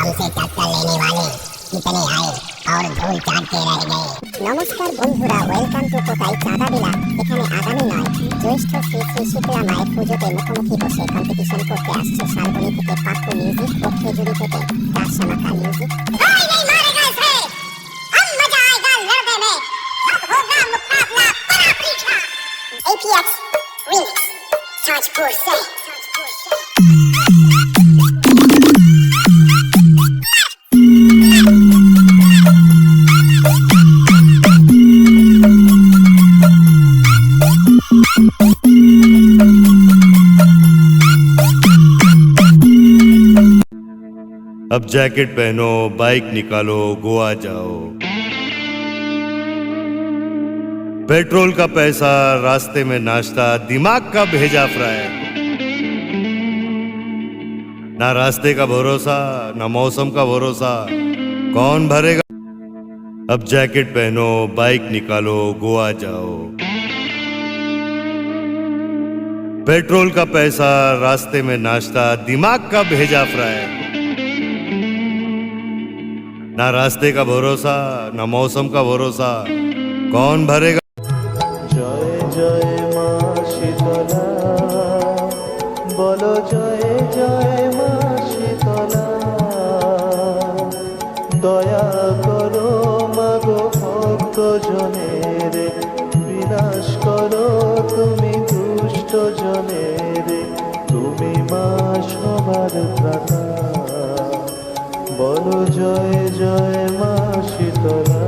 हमसे टक्कर लेने वाले कितने आए और धूल चाट के रह गए। নমস্কার বন্ধুরা, ওয়েলকাম টু কোথায় চাঁদা বিলা। এখানে আগামী নয় জ্যৈষ্ঠ শ্রী শ্রী শীতলা মায়ের পুজোতে মুখোমুখি বসে কম্পিটিশন করতে আসছে শালবনী থেকে পাপ্পু মিউজিক ও খেজুরি থেকে দাসমাকা music. APX Remix Tajpur Se अब जैकेट पहनो, बाइक निकालो, गोवा जाओ। पेट्रोल का पैसा, रास्ते में नाश्ता, दिमाग का भेजा फ्राई। ना रास्ते का भरोसा, ना मौसम का भरोसा, कौन भरेगा। अब जैकेट पहनो, बाइक निकालो, गोवा जाओ। पेट्रोल का पैसा, रास्ते में नाश्ता, दिमाग का भेजा फ्राई। ना रास्ते का भरोसा, ना मौसम का भरोसा, कौन भरेगा। जय जय माँ शीतला, बोलो जय जय माँ शीतला। दया करो मागो भक्त जनेर, विनाश करो तुमी दुष्ट जनेर। तुमी माँ सबार त्राता, बोलो जय जय माँ शीतला।